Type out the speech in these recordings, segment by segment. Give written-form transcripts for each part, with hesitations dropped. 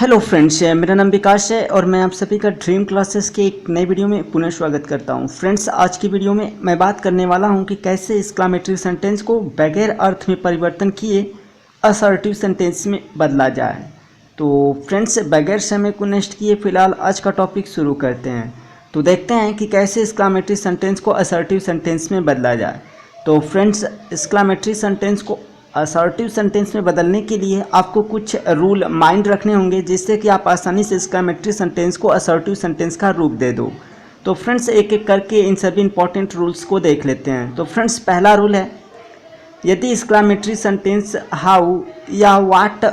Hello friends, मेरा नाम विकास है और मैं आप सभी का ड्रीम क्लासेस के एक नई वीडियो में पुनः स्वागत करता हूं। फ्रेंड्स, आज की वीडियो में मैं बात करने वाला हूं कि कैसे एक्सक्लेमेटरी सेंटेंस को बगैर अर्थ में परिवर्तन किए असर्टिव सेंटेंस में बदला जाए। तो फ्रेंड्स, बगैर समय को नष्ट किए फिलहाल आज का टॉपिक शुरू करते हैं। तो देखते हैं कि कैसे एक्सक्लेमेटरी सेंटेंस को असर्टिव सेंटेंस में बदला जाए। तो फ्रेंड्स, एक्सक्लेमेटरी सेंटेंस को असर्टिव सेंटेंस में बदलने के लिए आपको कुछ रूल माइंड रखने होंगे, जिससे कि आप आसानी से एक्सक्लेमेटरी सेंटेंस को असर्टिव सेंटेंस का रूप दे दो। तो फ्रेंड्स, एक एक करके इन सभी इंपॉर्टेंट रूल्स को देख लेते हैं। तो फ्रेंड्स, पहला रूल है, यदि एक्सक्लेमेटरी सेंटेंस हाउ या व्हाट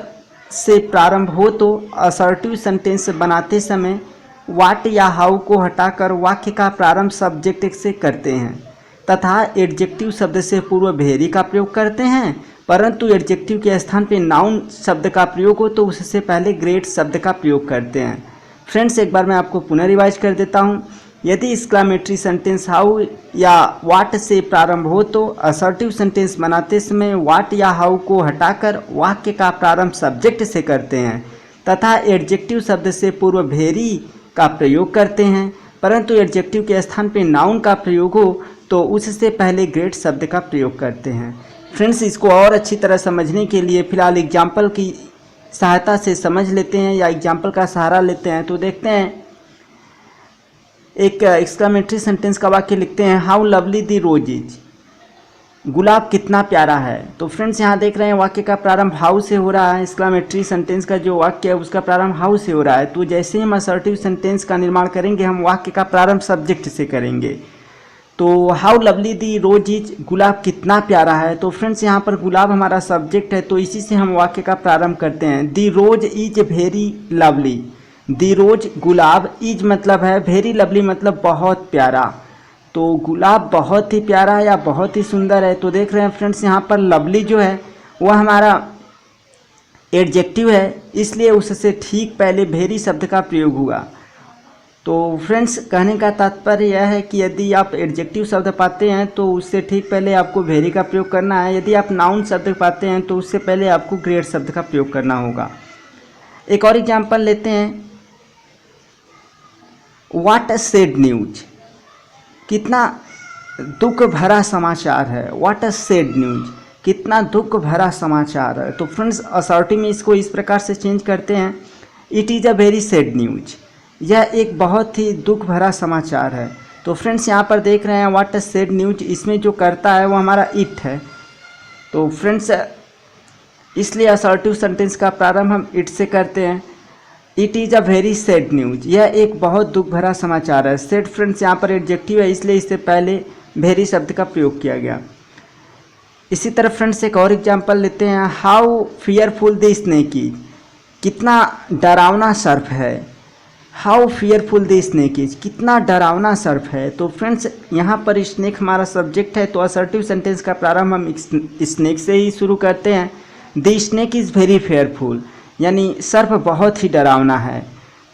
से प्रारंभ हो तो असर्टिव सेंटेंस बनाते समय व्हाट या हाउ को हटाकर वाक्य का प्रारंभ सब्जेक्ट से करते हैं तथा एडजेक्टिव शब्द से पूर्व भेरी का प्रयोग करते हैं, परंतु एडजेक्टिव के स्थान पे नाउन शब्द का प्रयोग हो तो उससे पहले ग्रेट शब्द का प्रयोग करते हैं। फ्रेंड्स, एक बार मैं आपको पुनः रिवाइज कर देता हूँ। यदि एक्सक्लेमेटरी सेंटेंस हाउ या व्हाट से प्रारंभ हो तो असर्टिव सेंटेंस बनाते समय व्हाट या हाउ को हटाकर वाक्य का प्रारंभ सब्जेक्ट से करते हैं तथा एडजेक्टिव शब्द से पूर्व भेरी का प्रयोग करते हैं, परंतु एडजेक्टिव के स्थान पे नाउन का प्रयोग हो तो उससे पहले ग्रेट शब्द का प्रयोग करते हैं। फ्रेंड्स, इसको और अच्छी तरह समझने के लिए फिलहाल एग्जाम्पल की सहायता से समझ लेते हैं या एग्जाम्पल का सहारा लेते हैं। तो देखते हैं, एक एक्सक्लेमेटरी सेंटेंस का वाक्य लिखते हैं, how lovely the rose is, गुलाब कितना प्यारा है। तो फ्रेंड्स, यहाँ देख रहे हैं वाक्य का प्रारंभ हाउ से हो रहा है। एक्सक्लेमेटरी सेंटेंस का जो वाक्य है उसका प्रारंभ हाउ से हो रहा है। तो जैसे ही हम असर्टिव सेंटेंस का निर्माण करेंगे हम वाक्य का प्रारंभ सब्जेक्ट से करेंगे। तो how lovely the rose is, गुलाब कितना प्यारा है। तो फ्रेंड्स, यहाँ पर गुलाब हमारा सब्जेक्ट है, तो इसी से हम वाक्य का प्रारंभ करते हैं। The rose is very lovely, the rose गुलाब, इज मतलब है, वेरी लवली मतलब बहुत प्यारा। तो गुलाब बहुत ही प्यारा या बहुत ही सुंदर है। तो देख रहे हैं फ्रेंड्स, यहाँ पर लवली जो है वह हमारा एडजेक्टिव है, इसलिए उससे ठीक पहले वेरी शब्द का प्रयोग हुआ। तो फ्रेंड्स, कहने का तात्पर्य यह है कि यदि आप एडजेक्टिव शब्द पाते हैं तो उससे ठीक पहले आपको वेरी का प्रयोग करना है। यदि आप नाउन शब्द पाते हैं तो उससे पहले आपको ग्रेट शब्द का प्रयोग करना होगा। एक और एग्जांपल लेते हैं, व्हाट अ सैड न्यूज, कितना दुख भरा समाचार है। व्हाट अ सैड न्यूज, कितना दुख भरा समाचार है। तो फ्रेंड्स, असर्टिव में इसको इस प्रकार से चेंज करते हैं, it is a very sad news, यह एक बहुत ही दुख भरा समाचार है। तो फ्रेंड्स, यहाँ पर देख रहे हैं व्हाट अ सैड न्यूज, इसमें जो करता है वो हमारा इट है। तो फ्रेंड्स, इसलिए असर्टिव सेंटेंस का प्रारंभ हम इट से करते हैं। It is a very sad news, यह एक बहुत दुख भरा समाचार है। सैड फ्रेंड्स यहाँ पर एडजेक्टिव है, इसलिए इससे पहले वेरी शब्द का प्रयोग किया गया। इसी तरह फ्रेंड्स, एक और एग्जाम्पल लेते हैं, how fearful the snake is, कितना डरावना सर्प है। How fearful the snake is, कितना डरावना सर्प है। तो फ्रेंड्स, यहाँ पर स्नेक हमारा सब्जेक्ट है, तो असर्टिव सेंटेंस का प्रारंभ हम स्नेक से ही शुरू करते हैं। The snake is very fearful, यानी सर्प बहुत ही डरावना है।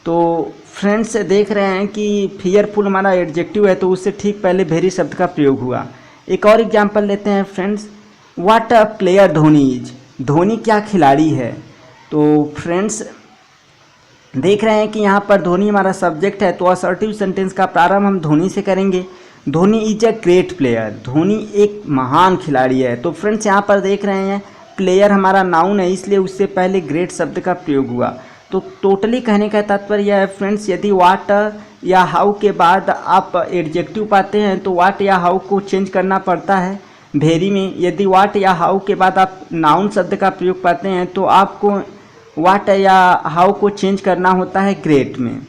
तो फ्रेंड्स, देख रहे हैं कि फियरफुल हमारा एडजेक्टिव है, तो उससे ठीक पहले वेरी शब्द का प्रयोग हुआ। एक और एग्जाम्पल लेते हैं friends, what a player Dhoni is, Dhoni क्या खिलाड़ी है। तो फ्रेंड्स, देख रहे हैं कि यहाँ पर धोनी हमारा सब्जेक्ट है, तो असर्टिव सेंटेंस का प्रारंभ हम धोनी से करेंगे। Dhoni is a great player, Dhoni एक महान खिलाड़ी है। तो फ्रेंड्स, यहाँ पर देख रहे हैं प्लेयर हमारा नाउन है, इसलिए उससे पहले ग्रेट शब्द का प्रयोग हुआ। तो टोटली कहने का तात्पर्य यह है फ्रेंड्स, यदि व्हाट या हाउ के बाद आप एडजेक्टिव पाते हैं तो व्हाट या हाउ को चेंज करना पड़ता है भेरी में। यदि व्हाट या हाउ के बाद आप नाउन शब्द का प्रयोग पाते हैं तो आपको व्हाट या हाउ को चेंज करना होता है ग्रेट में।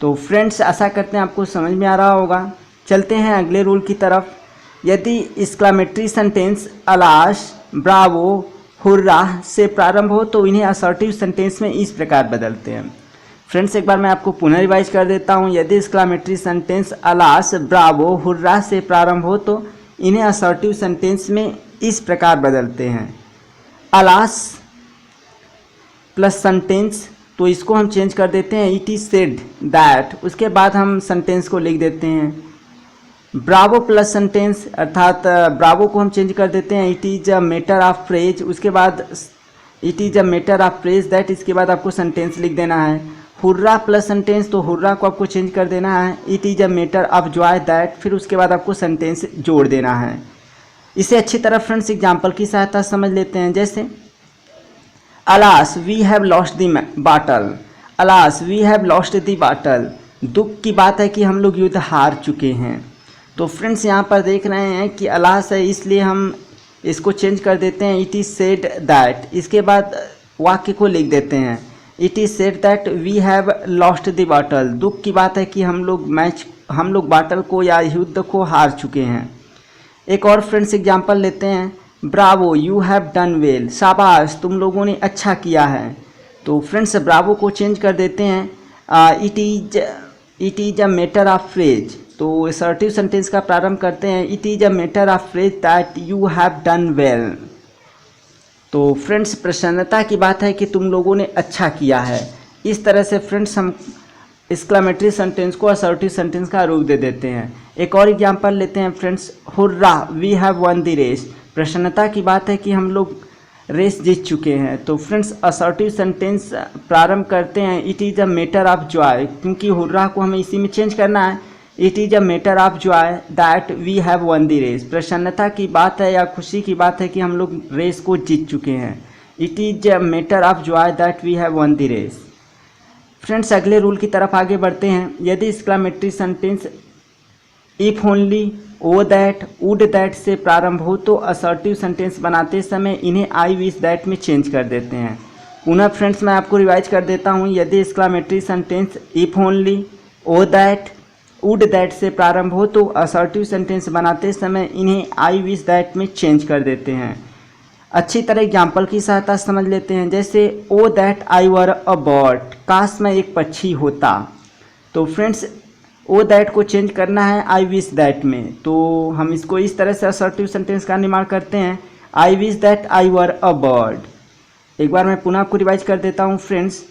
तो फ्रेंड्स, आशा करते हैं आपको समझ में आ रहा होगा। चलते हैं अगले रूल की तरफ। यदि एक्सक्लेमेटरी सेंटेंस अलाश, ब्रावो, हुर्रा से प्रारंभ हो तो इन्हें असर्टिव सेंटेंस में इस प्रकार बदलते हैं। फ्रेंड्स, एक बार मैं आपको पुनः रिवाइज कर देता हूँ। यदि एक्सक्लेमेटरी सेंटेंस अलाश, ब्रावो, हुर्रा से प्रारंभ हो तो इन्हें असर्टिव सेंटेंस में इस प्रकार बदलते हैं, अलाश प्लस सेंटेंस, तो इसको हम चेंज कर देते हैं इट इज सेड दैट, उसके बाद हम सेंटेंस को लिख देते हैं ब्रावो प्लस सेंटेंस, अर्थात ब्रावो को हम चेंज कर देते हैं it is a matter of phrase, उसके बाद it is a matter of praise that, इसके बाद आपको सेंटेंस लिख देना है। हुर्रा प्लस सेंटेंस, तो हुर्रा को आपको चेंज कर देना है। It is a matter of joy that, फिर उसके बाद आपको सेंटेंस जोड़ देना है। इसे अच्छी तरह फ्रेंड्स एग्जाम्पल की सहायता समझ लेते हैं। जैसे alas we have lost the battle, alas we have lost the battle, दुख की बात है कि हम लोग युद्ध हार चुके हैं। तो फ्रेंड्स यहाँ पर देख रहे हैं कि अलास है, इसलिए हम इसको चेंज कर देते हैं इट इज़ सेड दैट, इसके बाद वाक्य को लिख देते हैं it is said that we have lost the battle, दुख की बात है कि हम लोग बाटल को या युद्ध को हार चुके हैं। एक और फ्रेंड्स एग्जांपल लेते हैं, Bravo you have done well, शाबाश तुम लोगों ने अच्छा किया है। तो फ्रेंड्स ब्रावो को चेंज कर देते हैं it is a matter of phrase, तो असर्टिव सेंटेंस का प्रारंभ करते हैं it is a matter of phrase that you have done well. तो फ्रेंड्स प्रसन्नता की बात है कि तुम लोगों ने अच्छा किया है। इस तरह से फ्रेंड्स हम एक्सक्लेमेटरी सेंटेंस को असर्टिव सेंटेंस का रूप दे देते हैं। एक और एग्जांपल लेते हैं friends, hurrah we have won the race, प्रसन्नता की बात है कि हम लोग रेस जीत चुके हैं। तो फ्रेंड्स असर्टिव सेंटेंस प्रारंभ करते हैं it is a matter of joy, क्योंकि हुर्रा को हमें इसी में चेंज करना है। It is a matter of joy that we have won the race, प्रसन्नता की बात है या खुशी की बात है कि हम लोग रेस को जीत चुके हैं। It is a matter of joy that we have won the race. Friends अगले रूल की तरफ आगे बढ़ते हैं। यदि exclamatory sentence if only, O that, would that से प्रारंभ हो तो असर्टिव सेंटेंस बनाते समय इन्हें आई विश दैट में चेंज कर देते हैं। पुनः फ्रेंड्स मैं आपको रिवाइज कर देता हूँ। यदि exclamatory sentence if only, O that, would that से प्रारंभ हो तो असर्टिव सेंटेंस बनाते समय इन्हें आई विश दैट में चेंज कर देते हैं। अच्छी तरह एग्जाम्पल की सहायता समझ लेते हैं। जैसे ओ that I were a bird, काश मैं एक पक्षी होता। तो फ्रेंड्स ओ दैट को चेंज करना है आई विश दैट में, तो हम इसको इस तरह से असर्टिव सेंटेंस का निर्माण करते हैं I wish that I were a bird. एक बार मैं पुनः आपको रिवाइज कर देता हूँ friends,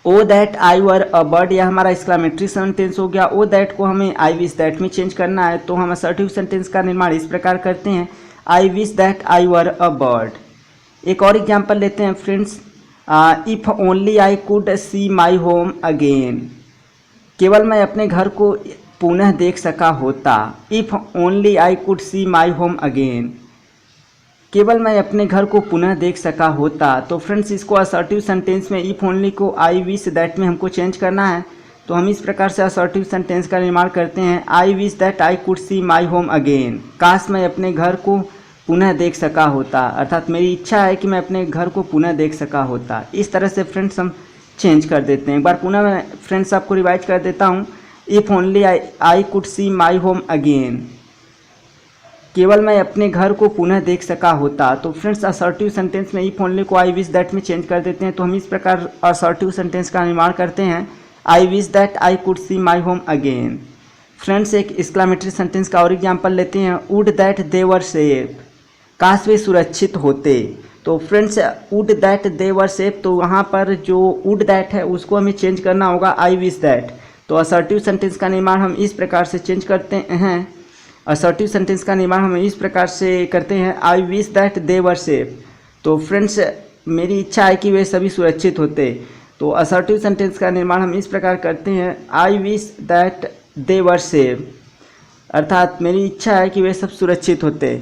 O that I were a bird यह हमारा एक्सक्लेमेटरी सेंटेंस हो गया। ओ दैट को हमें आई विश दैट में चेंज करना है, तो हम असर्टिव सेंटेंस का निर्माण इस प्रकार करते हैं I wish that I were a bird. एक और एग्जांपल लेते हैं friends, if only I could see my home again, केवल मैं अपने घर को पुनः देख सका होता। If only I could see my home again, केवल मैं अपने घर को पुनः देख सका होता। तो फ्रेंड्स इसको असर्टिव सेंटेंस में इफ़ ओनली को आई विश दैट में हमको चेंज करना है, तो हम इस प्रकार से असर्टिव सेंटेंस का निर्माण करते हैं I wish that I could see my home again, काश मैं अपने घर को पुनः देख सका होता, अर्थात मेरी इच्छा है कि मैं अपने घर को पुनः देख सका होता। इस तरह से फ्रेंड्स हम चेंज कर देते हैं। एक बार पुनः मैं फ्रेंड्स आपको रिवाइज कर देता हूँ, if only I could see my home again, केवल मैं अपने घर को पुनः देख सका होता। तो फ्रेंड्स असर्टिव सेंटेंस में इफ़ ओनली को आई विश दैट में चेंज कर देते हैं, तो हम इस प्रकार असर्टिव सेंटेंस का निर्माण करते हैं I wish that I could see my home again. Friends एक एक्सक्लेमेटरी सेंटेंस का और एग्जाम्पल लेते हैं, would that they were safe, काश वे सुरक्षित होते। तो friends would that they were safe, तो वहाँ पर जो वुड दैट है उसको हमें चेंज करना होगा आई विश दैट। तो असर्टिव सेंटेंस का निर्माण हम इस प्रकार से चेंज करते हैं, असर्टिव सेंटेंस का निर्माण हम इस प्रकार से करते हैं I wish that they were safe. तो फ्रेंड्स मेरी इच्छा है कि वे सभी सुरक्षित होते। तो असर्टिव सेंटेंस का निर्माण हम इस प्रकार करते हैं I wish that they were safe, अर्थात मेरी इच्छा है कि वे सब सुरक्षित होते।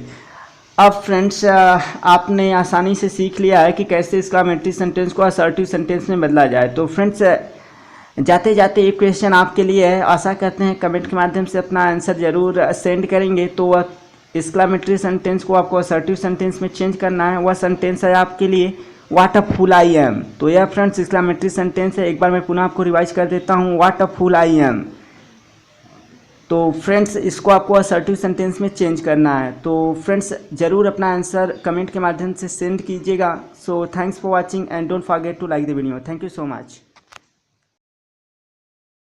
अब फ्रेंड्स आपने आसानी से सीख लिया है कि कैसे एक्सक्लेमेटरी सेंटेंस को असर्टिव सेंटेंस में बदला जाए। तो फ्रेंड्स जाते जाते एक क्वेश्चन आपके लिए है, आशा करते हैं कमेंट के माध्यम से अपना आंसर ज़रूर सेंड करेंगे। तो वह एक्सक्लेमेटरी सेंटेंस को आपको असर्टिव सेंटेंस में चेंज करना है। वह सेंटेंस है आपके लिए what a fool I am. तो यह फ्रेंड्स एक्सक्लेमेटरी सेंटेंस है। एक बार मैं पुनः आपको रिवाइज कर देता हूँ, what a fool I am. तो फ्रेंड्स इसको आपको असर्टिव सेंटेंस में चेंज करना है। तो फ्रेंड्स ज़रूर अपना आंसर कमेंट के माध्यम से सेंड कीजिएगा। So thanks for watching and don't forget to like the video. Thank you so much.